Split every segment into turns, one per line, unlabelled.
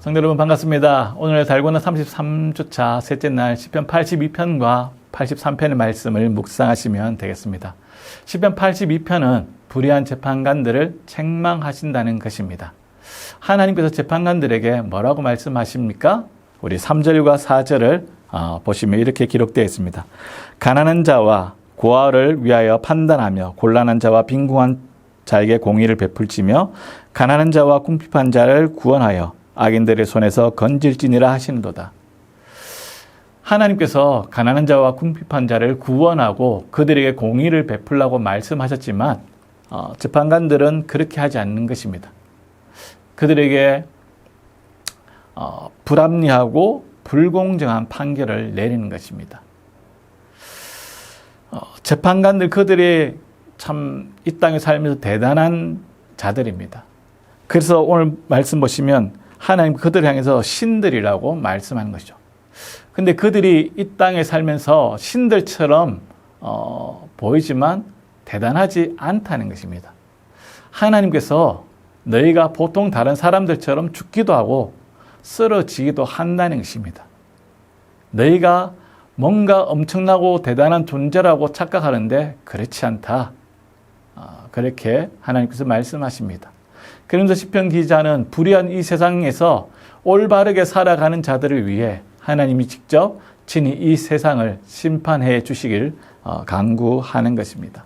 성도 여러분 반갑습니다. 오늘 달고나 33주차 셋째 날 시편 82편과 83편의 말씀을 묵상하시면 되겠습니다. 시편 82편은 불의한 재판관들을 책망하신다는 것입니다. 하나님께서 재판관들에게 뭐라고 말씀하십니까? 우리 3절과 4절을 보시면 이렇게 기록되어 있습니다. 가난한 자와 고아를 위하여 판단하며 곤란한 자와 빈궁한 자에게 공의를 베풀지며 가난한 자와 궁핍한 자를 구원하여 악인들의 손에서 건질지니라 하시는도다. 하나님께서 가난한 자와 궁핍한 자를 구원하고 그들에게 공의를 베풀라고 말씀하셨지만 재판관들은 그렇게 하지 않는 것입니다. 그들에게 불합리하고 불공정한 판결을 내리는 것입니다. 재판관들 그들이 참 이 땅에 살면서 대단한 자들입니다. 그래서 오늘 말씀 보시면 하나님 그들을 향해서 신들이라고 말씀하는 것이죠. 근데 그들이 이 땅에 살면서 신들처럼 보이지만 대단하지 않다는 것입니다. 하나님께서 너희가 보통 다른 사람들처럼 죽기도 하고 쓰러지기도 한다는 것입니다. 너희가 뭔가 엄청나고 대단한 존재라고 착각하는데 그렇지 않다. 그렇게 하나님께서 말씀하십니다. 그러면서 시편 기자는 불의한 이 세상에서 올바르게 살아가는 자들을 위해 하나님이 직접 친히 이 세상을 심판해 주시길 간구하는 것입니다.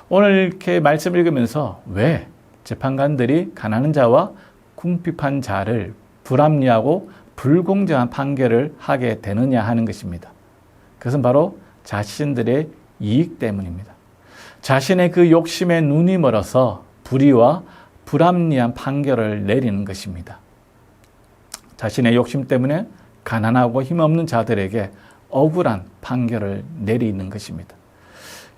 오늘 이렇게 말씀을 읽으면서 왜 재판관들이 가난한 자와 궁핍한 자를 불합리하고 불공정한 판결을 하게 되느냐 하는 것입니다. 그것은 바로 자신들의 이익 때문입니다. 자신의 그 욕심에 눈이 멀어서 불의와 불합리한 판결을 내리는 것입니다. 자신의 욕심 때문에 가난하고 힘없는 자들에게 억울한 판결을 내리는 것입니다.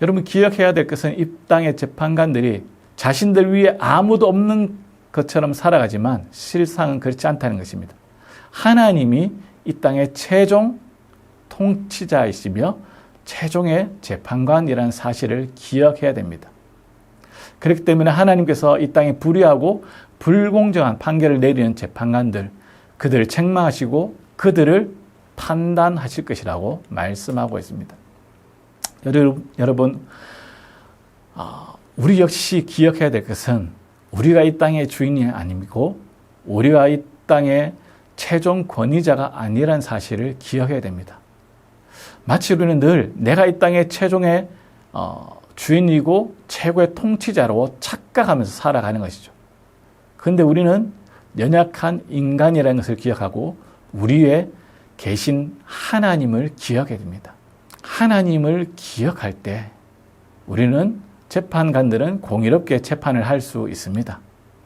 여러분 기억해야 될 것은 이 땅의 재판관들이 자신들 위에 아무도 없는 것처럼 살아가지만 실상은 그렇지 않다는 것입니다. 하나님이 이 땅의 최종 통치자이시며 최종의 재판관이라는 사실을 기억해야 됩니다. 그렇기 때문에 하나님께서 이 땅에 불의하고 불공정한 판결을 내리는 재판관들, 그들을 책망하시고 그들을 판단하실 것이라고 말씀하고 있습니다. 여러분, 우리 역시 기억해야 될 것은 우리가 이 땅의 주인이 아니고 우리가 이 땅의 최종 권위자가 아니라는 사실을 기억해야 됩니다. 마치 우리는 늘 내가 이 땅의 최종의 주인이고 최고의 통치자로 착각하면서 살아가는 것이죠. 그런데 우리는 연약한 인간이라는 것을 기억하고 우리의 계신 하나님을 기억해야 됩니다. 하나님을 기억할 때 우리는 재판관들은 공의롭게 재판을 할 수 있습니다.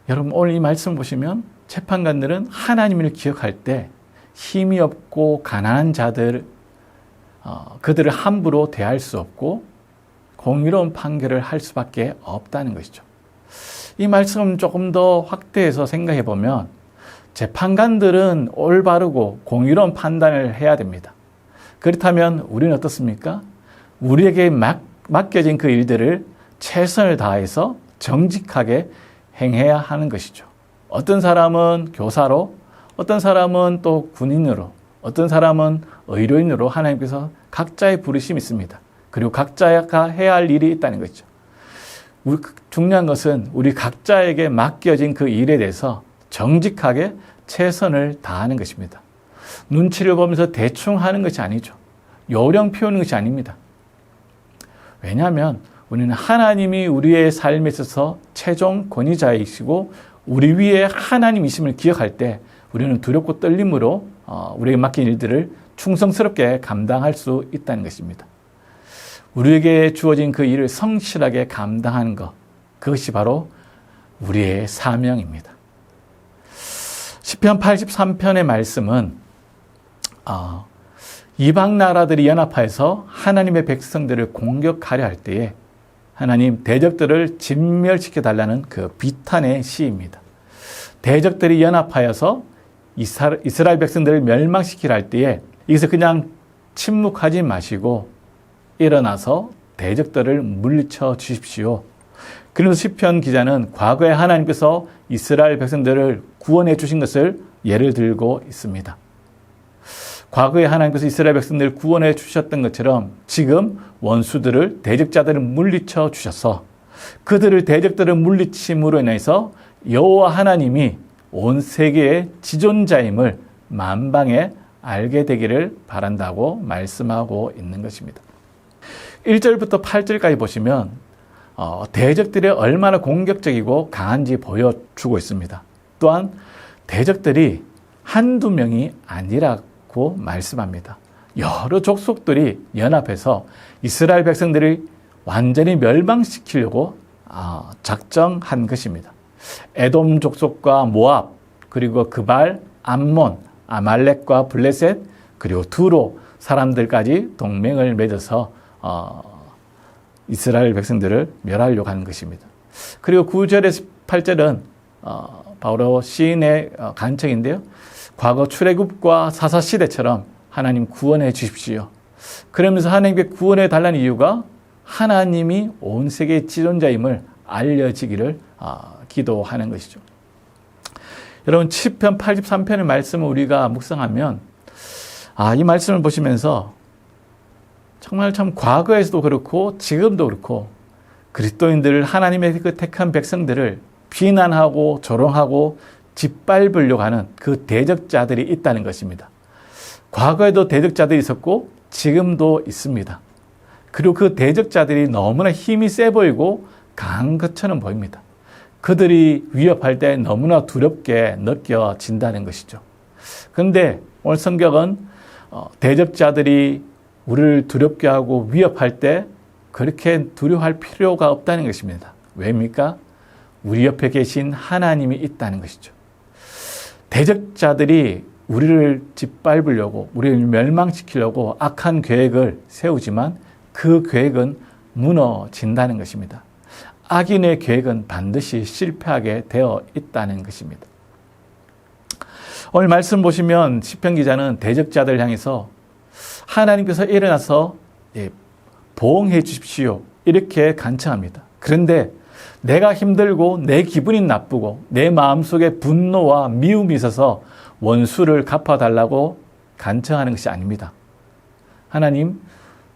여러분 오늘 이 말씀 보시면 재판관들은 하나님을 기억할 때 힘이 없고 가난한 자들 그들을 함부로 대할 수 없고 공의로운 판결을 할 수밖에 없다는 것이죠. 이 말씀을 조금 더 확대해서 생각해 보면 재판관들은 올바르고 공의로운 판단을 해야 됩니다. 그렇다면 우리는 어떻습니까? 우리에게 맡겨진 그 일들을 최선을 다해서 정직하게 행해야 하는 것이죠. 어떤 사람은 교사로, 어떤 사람은 또 군인으로, 어떤 사람은 의료인으로 하나님께서 각자의 부르심이 있습니다. 그리고 각자가 해야 할 일이 있다는 것이죠. 중요한 것은 우리 각자에게 맡겨진 그 일에 대해서 정직하게 최선을 다하는 것입니다. 눈치를 보면서 대충 하는 것이 아니죠. 요령 피우는 것이 아닙니다. 왜냐하면 우리는 하나님이 우리의 삶에 있어서 최종 권위자이시고 우리 위에 하나님이심을 기억할 때 우리는 두렵고 떨림으로 우리에게 맡긴 일들을 충성스럽게 감당할 수 있다는 것입니다. 우리에게 주어진 그 일을 성실하게 감당하는 것, 그것이 바로 우리의 사명입니다. 시편 83편의 말씀은 이방 나라들이 연합하여서 하나님의 백성들을 공격하려 할 때에 하나님 대적들을 진멸시켜 달라는 그 비탄의 시입니다. 대적들이 연합하여서 이스라엘 백성들을 멸망시키려 할 때에 여기서 그냥 침묵하지 마시고 일어나서 대적들을 물리쳐 주십시오. 그러면서 시편 기자는 과거에 하나님께서 이스라엘 백성들을 구원해 주신 것을 예를 들고 있습니다. 과거에 하나님께서 이스라엘 백성들을 구원해 주셨던 것처럼 지금 원수들을, 대적자들을 물리쳐 주셔서 그들을, 대적들을 물리침으로 인해서 여호와 하나님이 온 세계의 지존자임을 만방에 알게 되기를 바란다고 말씀하고 있는 것입니다. 1절부터 8절까지 보시면 대적들이 얼마나 공격적이고 강한지 보여주고 있습니다. 또한 대적들이 한두 명이 아니라고 말씀합니다. 여러 족속들이 연합해서 이스라엘 백성들을 완전히 멸망시키려고 작정한 것입니다. 에돔 족속과 모압, 그리고 그발, 암몬, 아말렉과 블레셋, 그리고 두로 사람들까지 동맹을 맺어서 이스라엘 백성들을 멸하려고 하는 것입니다. 그리고 9절에서 8절은 바로 시인의 간청인데요. 과거 출애굽과 사사시대처럼 하나님 구원해 주십시오. 그러면서 하나님께 구원해 달라는 이유가 하나님이 온 세계의 지존자임을 알려지기를 기도하는 것이죠. 여러분, 시편 83편의 말씀을 우리가 묵상하면 이 말씀을 보시면서 정말 참 과거에서도 그렇고 지금도 그렇고 그리스도인들을, 하나님의 그 택한 백성들을 비난하고 조롱하고 짓밟으려고 하는 그 대적자들이 있다는 것입니다. 과거에도 대적자들이 있었고 지금도 있습니다. 그리고 그 대적자들이 너무나 힘이 세 보이고 강한 것처럼 보입니다. 그들이 위협할 때 너무나 두렵게 느껴진다는 것이죠. 그런데 오늘 성경은 대적자들이 우리를 두렵게 하고 위협할 때 그렇게 두려워할 필요가 없다는 것입니다. 왜입니까? 우리 옆에 계신 하나님이 있다는 것이죠. 대적자들이 우리를 짓밟으려고, 우리를 멸망시키려고 악한 계획을 세우지만 그 계획은 무너진다는 것입니다. 악인의 계획은 반드시 실패하게 되어 있다는 것입니다. 오늘 말씀 보시면 시편 기자는 대적자들 향해서 하나님께서 일어나서 보응해 주십시오, 이렇게 간청합니다. 그런데 내가 힘들고 내 기분이 나쁘고 내 마음속에 분노와 미움이 있어서 원수를 갚아달라고 간청하는 것이 아닙니다. 하나님,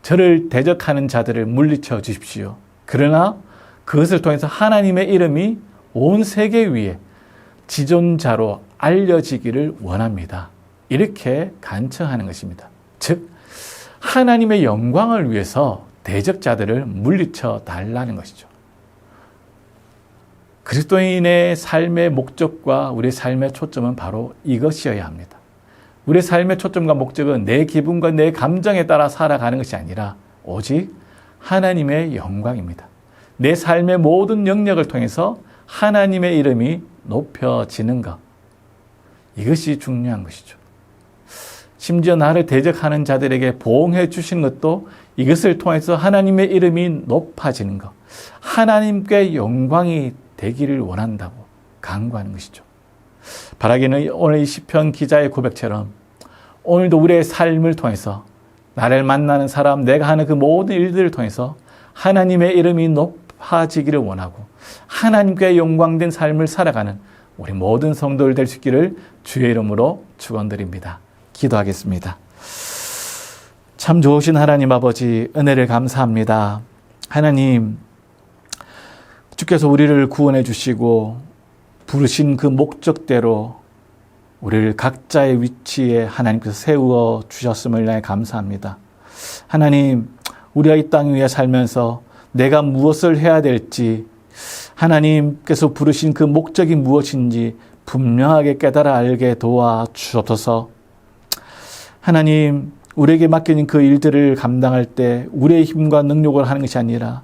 저를 대적하는 자들을 물리쳐 주십시오. 그러나 그것을 통해서 하나님의 이름이 온 세계 위에 지존자로 알려지기를 원합니다. 이렇게 간청하는 것입니다. 즉, 하나님의 영광을 위해서 대적자들을 물리쳐 달라는 것이죠. 그리스도인의 삶의 목적과 우리의 삶의 초점은 바로 이것이어야 합니다. 우리의 삶의 초점과 목적은 내 기분과 내 감정에 따라 살아가는 것이 아니라 오직 하나님의 영광입니다. 내 삶의 모든 영역을 통해서 하나님의 이름이 높여지는 것, 이것이 중요한 것이죠. 심지어 나를 대적하는 자들에게 보응해 주시는 것도 이것을 통해서 하나님의 이름이 높아지는 것, 하나님께 영광이 되기를 원한다고 간구하는 것이죠. 바라기는 오늘 이 시편 기자의 고백처럼 오늘도 우리의 삶을 통해서 나를 만나는 사람, 내가 하는 그 모든 일들을 통해서 하나님의 이름이 높아지기를 원하고 하나님께 영광된 삶을 살아가는 우리 모든 성도들 될 수 있기를 주의 이름으로 축원드립니다. 기도하겠습니다. 참 좋으신 하나님 아버지, 은혜를 감사합니다. 하나님, 주께서 우리를 구원해 주시고 부르신 그 목적대로 우리를 각자의 위치에 하나님께서 세워 주셨음을 인하여 감사합니다. 하나님, 우리가 이 땅 위에 살면서 내가 무엇을 해야 될지, 하나님께서 부르신 그 목적이 무엇인지 분명하게 깨달아 알게 도와 주옵소서. 하나님, 우리에게 맡겨진 그 일들을 감당할 때 우리의 힘과 능력을 하는 것이 아니라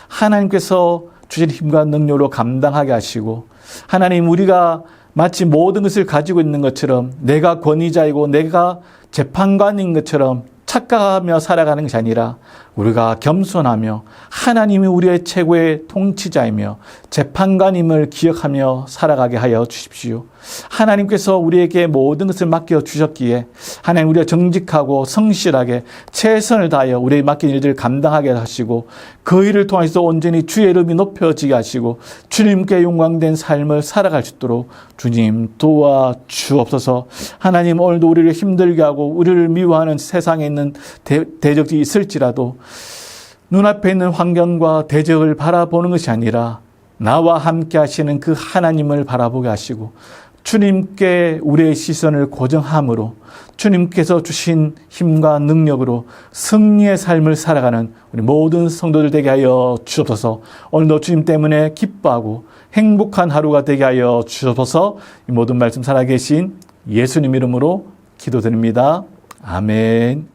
하나님께서 주신 힘과 능력으로 감당하게 하시고, 하나님, 우리가 마치 모든 것을 가지고 있는 것처럼 내가 권위자이고 내가 재판관인 것처럼 착각하며 살아가는 것이 아니라 우리가 겸손하며 하나님이 우리의 최고의 통치자이며 재판관임을 기억하며 살아가게 하여 주십시오. 하나님께서 우리에게 모든 것을 맡겨주셨기에 하나님 우리가 정직하고 성실하게 최선을 다하여 우리에게 맡긴 일들을 감당하게 하시고 그 일을 통해서 온전히 주의 이름이 높여지게 하시고 주님께 영광된 삶을 살아갈 수 있도록 주님 도와주옵소서. 하나님 오늘도 우리를 힘들게 하고 우리를 미워하는 세상에 있는 대적이 있을지라도 눈앞에 있는 환경과 대적을 바라보는 것이 아니라 나와 함께 하시는 그 하나님을 바라보게 하시고 주님께 우리의 시선을 고정함으로 주님께서 주신 힘과 능력으로 승리의 삶을 살아가는 우리 모든 성도들 되게 하여 주옵소서. 오늘도 주님 때문에 기뻐하고 행복한 하루가 되게 하여 주옵소서. 이 모든 말씀 살아계신 예수님 이름으로 기도드립니다. 아멘.